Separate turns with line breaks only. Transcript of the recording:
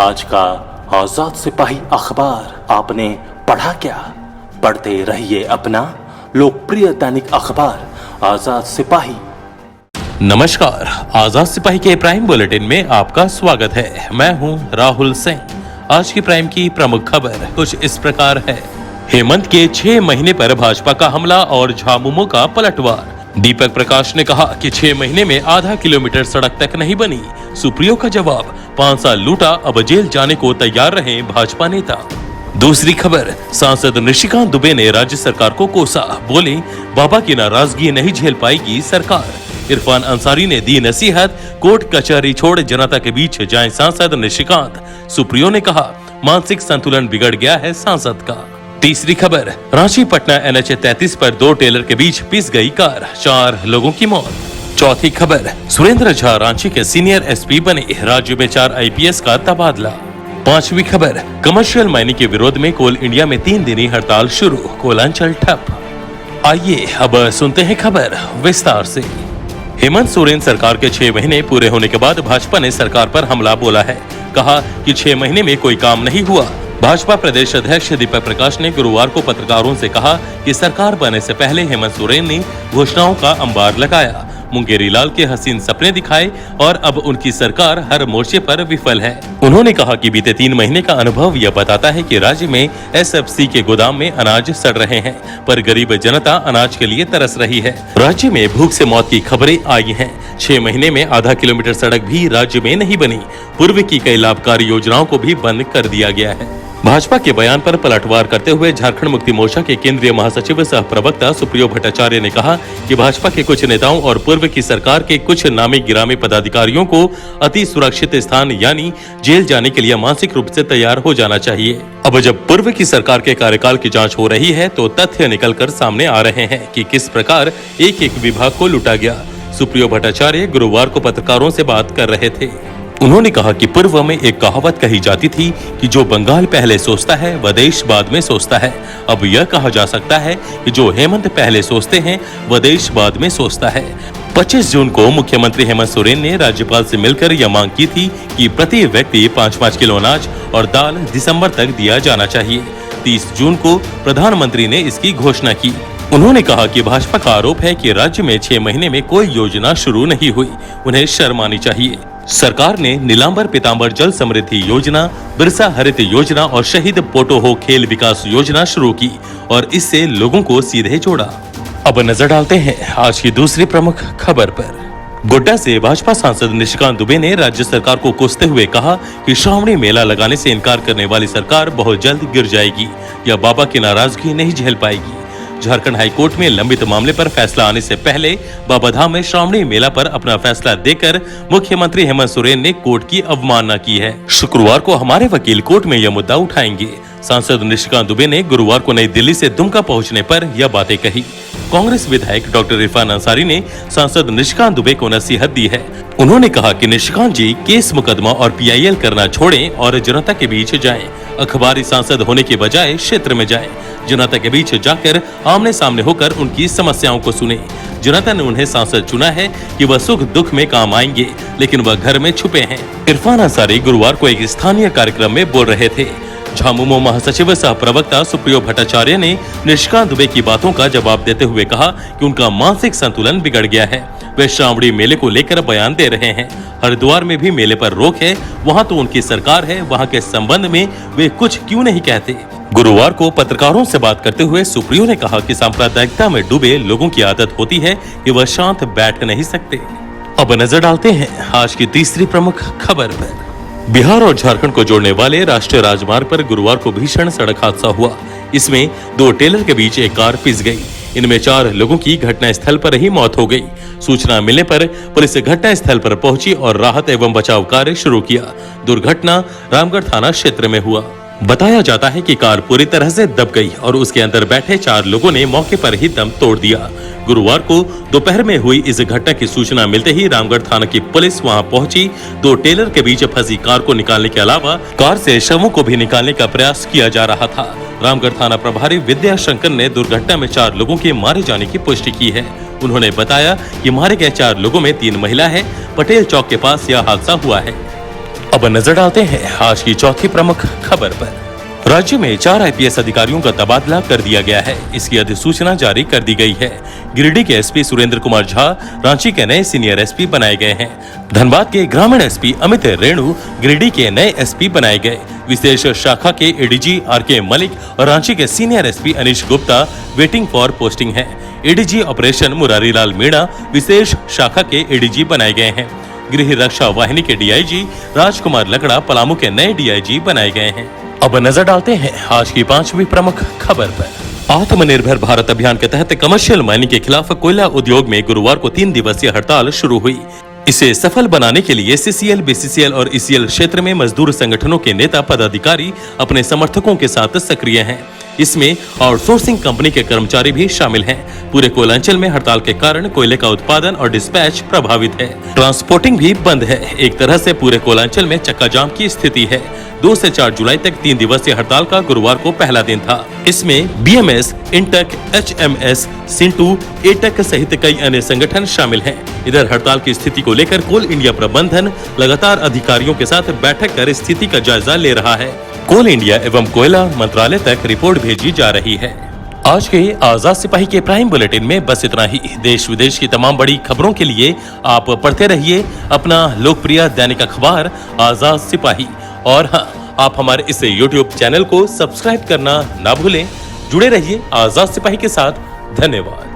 आज का आजाद सिपाही अखबार आपने पढ़ा क्या? पढ़ते रहिए अपना लोकप्रिय दैनिक अखबार आजाद सिपाही।
नमस्कार, आजाद सिपाही के प्राइम बुलेटिन में आपका स्वागत है। मैं हूं राहुल सिंह। आज की प्राइम की प्रमुख खबर कुछ इस प्रकार है। हेमंत के 6 महीने पर भाजपा का हमला और झामुमो का पलटवार। दीपक प्रकाश ने कहा कि 6 महीने में आधा किलोमीटर सड़क तक नहीं बनी। सुप्रियो का जवाब, 5 साल लूटा, अब जेल जाने को तैयार रहे भाजपा नेता। दूसरी खबर, सांसद निशिकांत दुबे ने राज्य सरकार को कोसा, बोले बाबा की नाराजगी नहीं झेल पाएगी सरकार। इरफान अंसारी ने दी नसीहत, कोर्ट कचहरी छोड़ जनता के बीच जाएं सांसद निशिकांत। सुप्रियो ने कहा मानसिक संतुलन बिगड़ गया है सांसद का। तीसरी खबर, रांची पटना NH 33 पर 2 टेलर के बीच पिस गई कार, 4 लोगों की मौत। चौथी खबर, सुरेंद्र झा रांची के सीनियर SP बने, राज्य में 4 IPS का तबादला। पांचवी खबर, कमर्शियल माइनिंग के विरोध में कोल इंडिया में 3 दिनी हड़ताल शुरू, कोलांचल ठप। आइए अब सुनते हैं खबर विस्तार से। हेमंत सोरेन सरकार के 6 महीने पूरे होने के बाद भाजपा ने सरकार पर हमला बोला है। कहा कि 6 महीने में कोई काम नहीं हुआ। भाजपा प्रदेश अध्यक्ष दीपक प्रकाश ने गुरुवार को पत्रकारों से कहा कि सरकार बनने से पहले हेमंत सोरेन ने घोषणाओं का अंबार लगाया, मुंगेरी लाल के हसीन सपने दिखाए और अब उनकी सरकार हर मोर्चे पर विफल है। उन्होंने कहा कि बीते 3 महीने का अनुभव यह बताता है कि राज्य में SFC के गोदाम में अनाज सड़ रहे हैं, पर गरीब जनता अनाज के लिए तरस रही है। राज्य में भूख से मौत की खबरें आई हैं। 6 महीने में आधा किलोमीटर सड़क भी राज्य में नहीं बनी। पूर्व की कई लाभकारी योजनाओं को भी बंद कर दिया गया है। भाजपा के बयान पर पलटवार करते हुए झारखंड मुक्ति मोर्चा के केंद्रीय महासचिव सह प्रवक्ता सुप्रियो भट्टाचार्य ने कहा कि भाजपा के कुछ नेताओं और पूर्व की सरकार के कुछ नामी गिरामी पदाधिकारियों को अति सुरक्षित स्थान यानी जेल जाने के लिए मानसिक रूप से तैयार हो जाना चाहिए। अब जब पूर्व की सरकार के कार्यकाल की जांच हो रही है तो तथ्य निकलकर सामने आ रहे हैं कि किस प्रकार एक विभाग को लूटा गया। सुप्रियो भट्टाचार्य गुरुवार को पत्रकारों से बात कर रहे थे। उन्होंने कहा कि पूर्व में एक कहावत कही जाती थी कि जो बंगाल पहले सोचता है वह देश बाद में सोचता है। अब यह कहा जा सकता है कि जो हेमंत पहले सोचते हैं वह देश बाद में सोचता है। 25 जून को मुख्यमंत्री हेमंत सोरेन ने राज्यपाल से मिलकर यह मांग की थी कि प्रति व्यक्ति 5-5 किलो अनाज और दाल दिसंबर तक दिया जाना चाहिए। 30 जून को प्रधानमंत्री ने इसकी घोषणा की। उन्होंने कहा कि भाजपा का आरोप है कि राज्य में 6 महीने में कोई योजना शुरू नहीं हुई, उन्हें शर्म आनी चाहिए। सरकार ने नीलांबर पीतांबर जल समृद्धि योजना, बिरसा हरित योजना और शहीद पोटोहो खेल विकास योजना शुरू की और इससे लोगों को सीधे जोड़ा। अब नजर डालते हैं आज की दूसरी प्रमुख खबर पर। गोड्डा से भाजपा सांसद निशिकांत दुबे ने राज्य सरकार को कोसते हुए कहा कि श्रावणी मेला लगाने से इनकार करने वाली सरकार बहुत जल्द गिर जाएगी या बाबा की नाराजगी नहीं झेल पाएगी। झारखंड हाईकोर्ट में लंबित मामले पर फैसला आने से पहले बाबाधाम में श्रावणी मेला पर अपना फैसला देकर मुख्यमंत्री हेमंत सोरेन ने कोर्ट की अवमानना की है। शुक्रवार को हमारे वकील कोर्ट में यह मुद्दा उठाएंगे। सांसद निशिकांत दुबे ने गुरुवार को नई दिल्ली से दुमका पहुंचने पर यह बातें कही। कांग्रेस विधायक डॉक्टर इरफान अंसारी ने सांसद निशिकांत दुबे को नसीहत दी है। उन्होंने कहा कि निशिकांत जी केस मुकदमा और PIL करना छोड़ें और जनता के बीच जाएं। अखबारी सांसद होने के बजाय क्षेत्र में जाएं। जनता के बीच जाकर आमने सामने होकर उनकी समस्याओं को सुने। जनता ने उन्हें सांसद चुना है कि वह सुख दुख में काम आएंगे, लेकिन वह घर में छुपे हैं। इरफान अंसारी गुरुवार को एक स्थानीय कार्यक्रम में बोल रहे थे। झामुमो महासचिव सह प्रवक्ता सुप्रियो भट्टाचार्य ने निशिकांत दुबे की बातों का जवाब देते हुए कहा कि उनका मानसिक संतुलन बिगड़ गया है। वे श्रावणी मेले को लेकर बयान दे रहे हैं। हरिद्वार में भी मेले पर रोक है, वहां तो उनकी सरकार है, वहां के संबंध में वे कुछ क्यों नहीं कहते। गुरुवार को पत्रकारों से बात करते हुए सुप्रियो ने कहा कि सांप्रदायिकता में डूबे लोगों की आदत होती है कि वह शांत बैठ नहीं सकते। अब नजर डालते हैं आज की तीसरी प्रमुख खबर पर। बिहार और झारखंड को जोड़ने वाले राष्ट्रीय राजमार्ग पर गुरुवार को भीषण सड़क हादसा हुआ। इसमें 2 टेलर के बीच एक कार पिस गई। इनमें 4 लोगों की घटनास्थल पर ही मौत हो गई। सूचना मिलने पर पुलिस घटनास्थल पर पहुंची और राहत एवं बचाव कार्य शुरू किया। दुर्घटना रामगढ़ थाना क्षेत्र में हुआ। बताया जाता है कि कार पूरी तरह से दब गई और उसके अंदर बैठे 4 लोगों ने मौके पर ही दम तोड़ दिया। गुरुवार को दोपहर में हुई इस घटना की सूचना मिलते ही रामगढ़ थाना की पुलिस वहां पहुंची। 2 टेलर के बीच फंसी कार को निकालने के अलावा कार से शवों को भी निकालने का प्रयास किया जा रहा था। रामगढ़ थाना प्रभारी विद्या शंकर ने दुर्घटना में 4 लोगों के मारे जाने की पुष्टि की है। उन्होंने बताया कि मारे गए 4 लोगों में 3 महिला है। पटेल चौक के पास यह हादसा हुआ है। अब नजर डालते हैं आज की चौथी प्रमुख खबर पर। राज्य में 4 आईपीएस अधिकारियों का तबादला कर दिया गया है। इसकी अधिसूचना जारी कर दी गई है। गिरिडीह के एसपी सुरेंद्र कुमार झा रांची के नए सीनियर एसपी बनाए गए हैं। धनबाद के ग्रामीण एसपी अमित रेणु गिरिडीह के नए एसपी बनाए गए। विशेष शाखा के एडीजी आरके मलिक और रांची के senior SP Anish Gupta waiting for posting है। एडीजी ऑपरेशन मुरारी लाल मीणा विशेष शाखा के एडीजी बनाए गए हैं। गृह रक्षा वाहिनी के डीआईजी राजकुमार लकड़ा पलामू के नए डीआईजी बनाए गए हैं। अब नजर डालते हैं आज की 5वीं प्रमुख खबर पर। आत्मनिर्भर भारत अभियान के तहत कमर्शियल माइनिंग के खिलाफ कोयला उद्योग में गुरुवार को 3 दिवसीय हड़ताल शुरू हुई। इसे सफल बनाने के लिए सीसीएल, बीसीसीएल और ईसीएल क्षेत्र में मजदूर संगठनों के नेता पदाधिकारी अपने समर्थकों के साथ सक्रिय हैं। इसमें आउटसोर्सिंग कंपनी के कर्मचारी भी शामिल हैं। पूरे कोयलांचल में हड़ताल के कारण कोयले का उत्पादन और डिस्पैच प्रभावित है। ट्रांसपोर्टिंग भी बंद है। एक तरह से पूरे कोयलांचल में चक्का जाम की स्थिति है। 2 से 4 जुलाई तक 3 दिवसीय हड़ताल का गुरुवार को पहला दिन था। इसमें बीएमएस, इंटक, एचएमएस, सिंटू, एटक सहित कई अन्य संगठन शामिल हैं। इधर हड़ताल की स्थिति को लेकर कोल इंडिया प्रबंधन लगातार अधिकारियों के साथ बैठक कर स्थिति का जायजा ले रहा है। कोल इंडिया एवं कोयला मंत्रालय तक रिपोर्ट भेजी जा रही है। आज के आजाद सिपाही के प्राइम बुलेटिन में बस इतना ही। देश विदेश की तमाम बड़ी खबरों के लिए आप पढ़ते रहिए अपना लोकप्रिय दैनिक अखबार आजाद सिपाही। और हाँ, आप हमारे इस YouTube चैनल को सब्सक्राइब करना ना भूलें। जुड़े रहिए आजाद सिपाही के साथ। धन्यवाद।